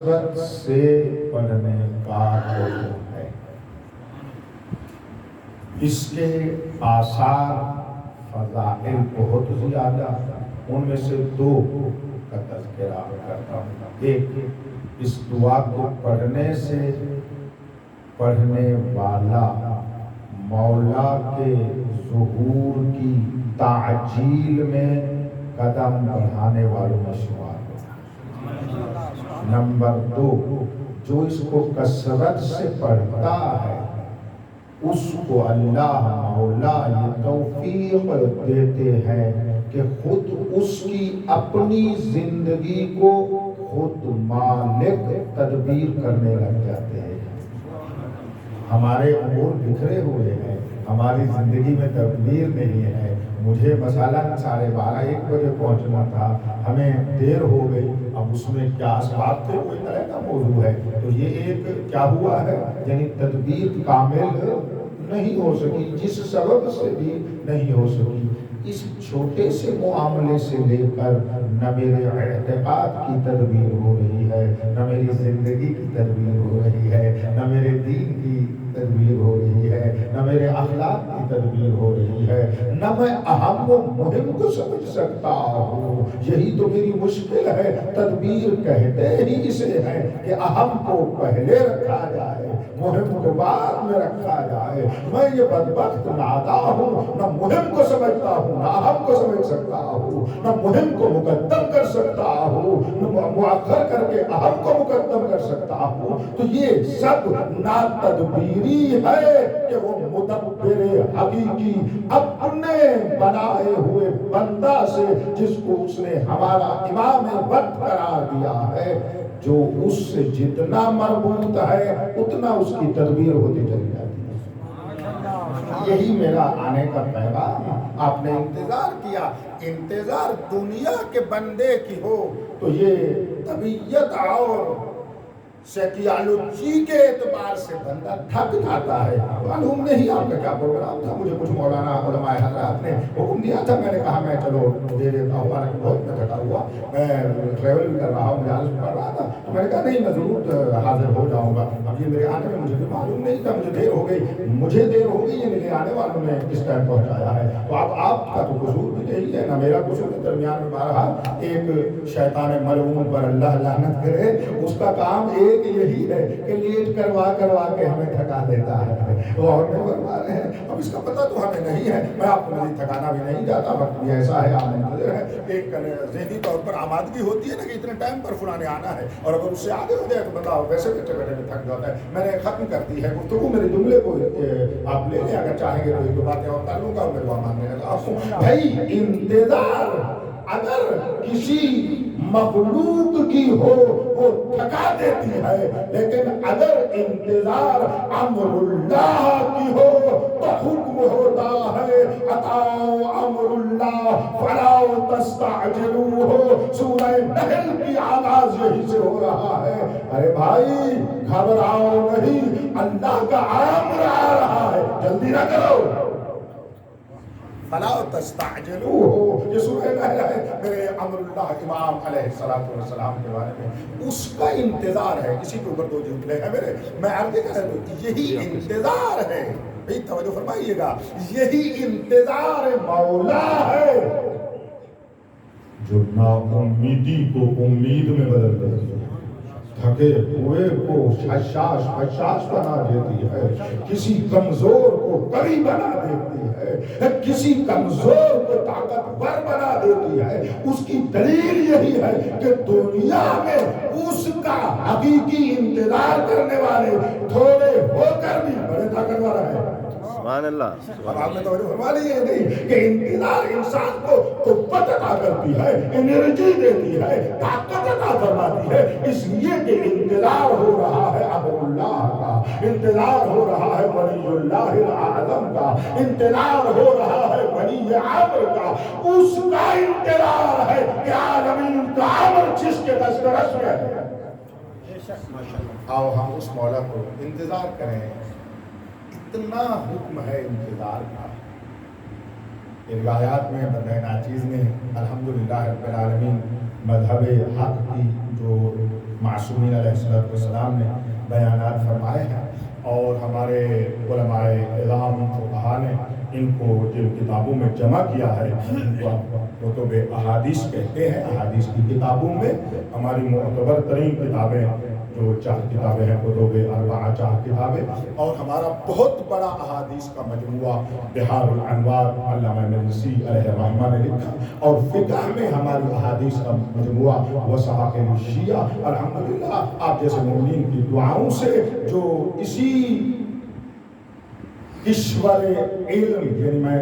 کثرت سے پڑھنے کا حکم ہے۔ اس کے آثار فضائل بہت زیادہ، ان میں سے دو کا تذکرہ کرتا ہوں۔ ایک، اس دعا کو پڑھنے سے پڑھنے والا مولا کے ظہور کی تعجیل میں قدم بڑھانے والوں میں شمار ہوتا ہے۔ نمبر دو، جو اس کو کثرت سے پڑھتا ہے اس کو اللہ مولا یہ توفیق دیتے ہیں کہ خود اس کی اپنی زندگی کو خود مالک تدبیر کرنے لگ جاتے ہیں۔ ہمارے امور بکھرے ہوئے ہیں، ہماری زندگی میں تدبیر نہیں ہے۔ مجھے مثلاً 12:30 بجے پہنچنا تھا، ہمیں دیر ہو گئی، اب اس میں کیا اسباب تھے، کوئی طرح کا موضوع ہے، تو یہ ایک کیا ہوا ہے، یعنی تدبیر کامل نہیں ہو سکی، جس سبب سے بھی نہیں ہو سکی۔ اس چھوٹے سے معاملے سے لے کر نہ میرے اعتقاد کی تدبیر ہو رہی ہے، نہ میری زندگی کی تدبیر ہو رہی ہے، نہ میرے دین کی تدبیر ہو رہی ہے، نہ میرے اخلاق کی تدبیر ہو رہی ہے، نہ میں اہم و مہم کو سمجھ سکتا ہوں۔ یہی تو میری مشکل ہے۔ تدبیر کہتے ہی اسے ہے کہ اہم کو پہلے رکھا جائے، مہم کو بعد میں رکھا جائے۔ میں یہ بدبخت نادا ہوں، نہ مہم کو سمجھتا ہوں، نہ اہم کو سمجھ سکتا ہوں، نہ مہم کو مقدم کر سکتا ہوں، نہ مؤخر کر کے اہم کو مقدم کر سکتا ہوں۔ تو یہ سب ناتدبیری ہے کہ وہ مدبر حقیقی اپنے بنائے ہوئے بندہ سے، جس کو اس نے ہمارا امام وقت قرار دیا ہے، جو اس سے جتنا مربوط ہے اتنا اس کی تدبیر ہوتی چلی جاتی ہے۔ یہی میرا آنے کا پیغام۔ آپ نے انتظار کیا، انتظار دنیا کے بندے کی ہو تو یہ طبیعت اور سیکیالوجی کے اعتبار سے بندہ تھک جاتا ہے۔ معلوم نہیں آپ کا کیا پروگرام تھا، مجھے کچھ مولانا علماء حضرات نے حکم دیا تھا، میں نے کہا میں چلو دے دیتا ہوں، حالانکہ بہت میں تھکا ہوا، میں ٹریول بھی کر رہا ہوں، مجالس بھی پڑھ رہا تھا، تو میں نے کہا نہیں میں ضرور حاضر ہو جاؤں گا۔ اب یہ میرے آنے میں مجھے بھی معلوم نہیں تھا، مجھے دیر ہو گئی، مجھے دیر ہو گئی، یہ میرے آنے والوں نے اس ٹائم پہنچایا ہے۔ تو اب آپ کا تو قصور بھی نہیں ہے، نہ میرا قصور ہے۔ درمیان میں بہرحال ایک شیطان ملعون پر اللہ لعنت کرے، اس کا کام ایک یہی ہے کہ لیٹ کروا کے ہمیں تھکا دیتا ہے۔ وہ اور نہیں فرما رہے ہیں، اب اس کا پتہ تو ہمیں نہیں ہے، میں آپ کو مزید تھکانا بھی نہیں چاہتا، وقت بھی ایسا ہے، آپ منتظر ہے، ایک ذہنی طور پر آمادگی ہوتی ہے نا کہ اتنے ٹائم پر فلاں نے آنا ہے، اور اگر اس سے آگے ہو جائے تو بندہ ویسے بیٹھے بیٹھے میں تھک جاتا ہے۔ میں نے ختم کر دی ہے گفتگو، میرے جملے کو آپ لے لیں، اگر چاہیں گے تو ایک دو باتیں اور کر لوں گا، اور میرے وہاں ماننے لگا ہوں۔ بھائی انتظار اگر کسی مخلوق کی ہو وہ تھکا دیتی ہے، لیکن اگر انتظار امر اللہ کی ہو تو حکم ہوتا ہے اطاعوا امر اللہ فلا تستعجلوہ۔ سورہ نحل کی آغاز یہی سے ہو رہا ہے، ارے بھائی گھبراؤ نہیں، اللہ کا امر آ رہا ہے، جلدی نہ کرو۔ فلا تستعجلوہ، یہ سورہ نحل ہے۔ میرے امر اللہ امام علیہ السلام کے بارے میں اس کا انتظار ہے، کسی کے اوپر دو جملے ہیں میرے، میں عرض کر رہا ہوں یہی انتظار ہے۔ بھئی توجہ فرمائیے گا، یہی انتظار مولا ہے جو نا امیدی کو امید میں بدل دیتی ہے، تھکے ہوئے کو حشاش بنا دیتی ہے، کسی کمزور کو قوی بنا دیتی ہے، کسی کمزور کو طاقتور بنا دیتی ہے۔ اس کی دلیل یہی ہے کہ دنیا میں اس کا حقیقی انتظار کرنے والے تھوڑے ہو کر بھی بڑے طاقتور ہیں۔ سبحان اللہ۔ اب آپ نے توجہ فرما لی ہے نہیں کہ انتظار انسان کو قوت عطا کرتی ہے، انرجی دیتی ہے، طاقت عطا فرماتی ہے، اس لیے کہ انتظار ہو رہا ہے امر اللہ کا، انتظار ہو رہا ہے ولی اللہ الاعظم کا، انتظار ہو رہا ہے ولی امر کا، اس کا انتظار ہے کہ عالمین کا امر جس کے دسترس میں ہے۔ آؤ ہم اس مولا کو انتظار کریں، اتنا حکم ہے انتظار کا۔ روایات میں مدح ناچیز نے الحمدللہ رب العالمین مذہب حق کی جو मासूमीन अलैहिस्सलाम ने बयानात फरमाए हैं और हमारे उलमाए इज़ाम फुक़हा ने इनको जिन किताबों में जमा किया है उनको कुतुब अहादीस कहते हैं। अहादीस की किताबों में हमारी मुअतबर तरीन किताबें जो 4 किताबें हैं, कुतुब अर्बआ 4 किताबें, और हमारा बहुत बड़ा अहादीस का मजमुआ बिहारुल अनवार अल्लामा मजलिसी अलैहिर्रहमा ने लिखा, और फिक़ह में हमारी अहादीस का मजमुआ वसाइल शिया। अल्हम्दुलिल्लाह आप जैसे मोमिनीन की दुआओं से जो इसी ईश्वर इल्म, यानी मैं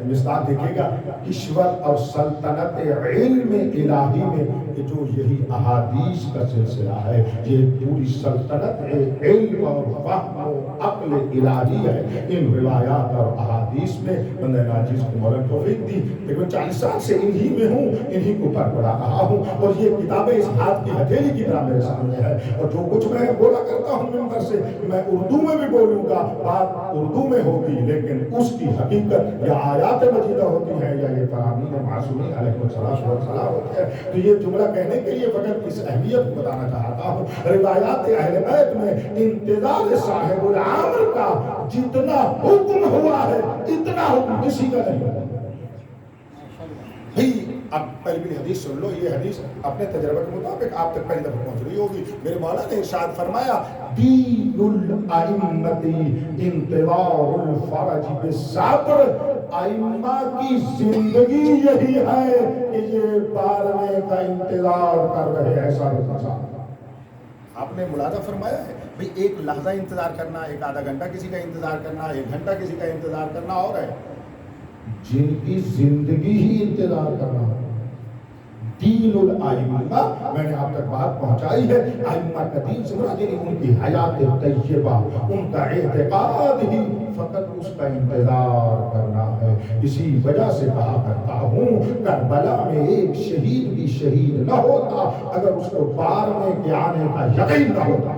मिसाल देखिएगा, ईश्वर और सल्तनत इल्म इलाही में जो यही अहादीस का सिलसिला है, ये पूरी सल्तनत इल्म और फहम और अक्ल इलाही है। इन रिवायात और अहादीस में बंदे नाजिज़ को मौला तौफीक दी, लेकिन 40 साल से इन्हीं में हूँ, इन्हीं को पढ़ा रहा हूँ, और ये किताबें इस हाथ की हथेली की तरह मेरे सामने है। और जो कुछ मैं बोला करता हूँ मिंबर से, मैं उर्दू में भी बोलूँगा, बात उर्दू में होगी, लेकिन उसकी हकीकत या आयात मजीदा होती है या ये तरामीन मासूमीन अलैहिस्सलाम होते हैं। तो ये जुमला कहने के लिए फकत इस अहमियत को बताना चाहता हूँ। रिवायात अहले बैत में इंतजार साहिबुल आम्र का जितना हुक्म हुआ है, इतना हुक्म किसी का नहीं हुआ। अब पहली हदीस सुन लो, ये हदीस अपने तजर्बे के मुताबिक आप तक पहली दफा पहुंच रही होगी। मेरे मौला ने इरशाद फरमाया, दीनुल अइम्मती इंतिज़ारुल फरज बिस्सब्र, अइम्मा की जिंदगी यही है कि ये बारहवें का इंतजार कर रहे हैं। ऐसा आपने मुलाजा फरमाया है भाई, एक लहजा इंतजार करना, एक आधा घंटा किसी का इंतजार करना, 1 घंटा किसी का इंतजार करना, और है जिनकी जिंदगी ही इंतजार करना। दीनुल आइम्मा, मैंने आप तक बात पहुंचाई है। आइम्मा का दीन से मुराद उनकी हयात तय्यबा, उनका एतकाद ही फकत उसका इंतजार करना है। इसी वजह से कहा करता हूँ, करबला में एक शहीद भी शहीद न होता अगर उसको बार में के आने का यकीन न होता।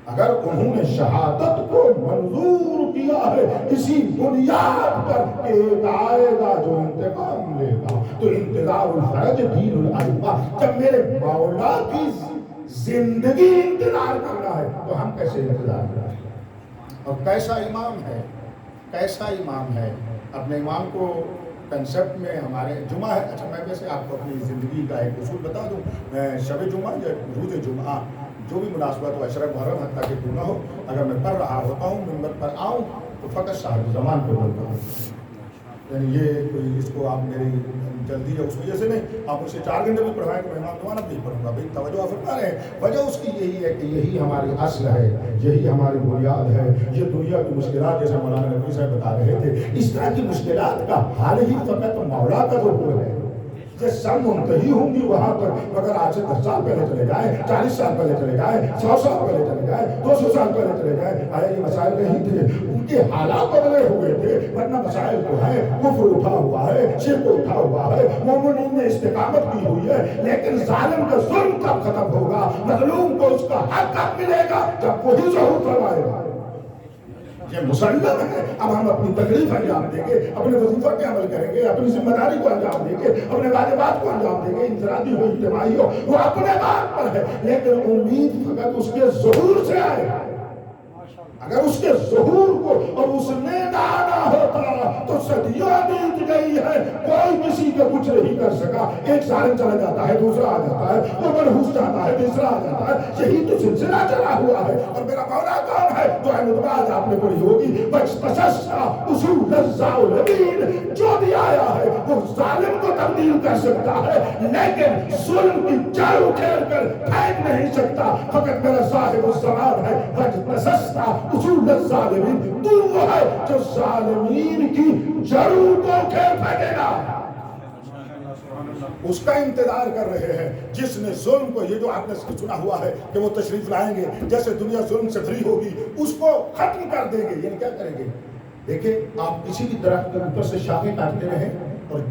अगर उन्होंने शहादत को मंजूर किया है इसी बुनियाद पर कि एक आएगा जो इंतकाम लेगा, तो इंतजारुल फरज दीनुल अइम्मा। जब मेरे मौला की जिंदगी इंतजार करना है तो हम कैसे इंतजार करें? और कैसा इमाम है, कैसा इमाम है। अपने इमाम को कंसेप्ट में हमारे जुमा है। अच्छा, मैं वैसे आपको अपनी ज़िंदगी का एक उसूल बता दूँ। मैं शब जुमा या रोज़ जुमा जो भी मुनासबत हो, अशरफ मुहर्रम हत्ता कि क्यों न हो, अगर मैं पढ़ रहा होता हूँ, मिंबर पर आऊँ तो फ़कत साहिब ज़मान पे बोलता हूँ। यानी ये कोई इसको आप मेरी जल्दी है उस वजह से नहीं, आप उसे 4 घंटे भी पढ़वाएं तो मैं इमाम दोबारा नहीं पढ़ूंगा। भाई तवज्जो आप फरमा रहे हैं, वजह उसकी यही है कि यही हमारी असल है, यही हमारी बुनियाद है। ये दुनिया की मुश्किलात, जैसे मौलाना नकवी साहब बता रहे थे, इस तरह की मुश्किलात का हाल ही फ़कत मौला का जो है। जिस सब मुंतही होंगी वहाँ पर, मगर आज से 10 साल पहले चले जाए, 40 साल पहले चले जाए, 100 साल पहले चले जाए, 200 साल पहले चले जाए, आया ये मसाइल नहीं थे, उनके हालात बदले हुए थे। वरना मसाइल तो है, कुफ्र उठा हुआ है, शिर्क उठा हुआ है, मोमिनीन ने इस्तिकामत की हुई है, लेकिन जालिम का जुल्म कब खत्म होगा, मजलूम को उसका हक कब मिलेगा, जब वही ज़हूर फरमाएगा। ये मुसल्लम है। अब हम अपनी तकलीफ अंजाम देंगे, अपने वजीफा पे अमल करेंगे, अपनी जिम्मेदारी को अंजाम देंगे, अपने वाजिबात को अंजाम देंगे, इंफरादी हो इज्तिमाई हो, वो अपने बात पर है, लेकिन उम्मीद फकत उसके ज़हूर से आएगा। अगर उसके ज़हूर को और उसने ना आना होता तो सदियों बीत गई है, कोई किसी को कुछ नहीं कर सका। एक जालिम चला जाता है, दूसरा आ जाता है, वो मनहूस जाता है, तीसरा आ जाता है, यही तो सिलसिला चला हुआ है। और मेरा मौला कौन है? तो अहमदाबाद आपने पढ़ी होगी, जो भी आया है वो जालिम को तब्दील कर सकता है, लेकिन जुल्म की जड़ उखेड़ कर फेंक नहीं सकता। फकत मेरा साहिब उस ज़मान है, उसूल ज़ालिमीन, तू वो है जो ज़ालिमीन की जड़ों को उखेड़ फेंकेगा। उसका इंतजार कर रहे हैं जिसने जुल्म को, ये जो आपने सुना हुआ है कि वो तशरीफ लाएंगे, जैसे दुनिया जुल्म से फ्री होगी उसको खत्म कर देंगे। ये क्या करेंगे? देखिए, आप किसी भी दरख्त के ऊपर से शाखें काटते रहें और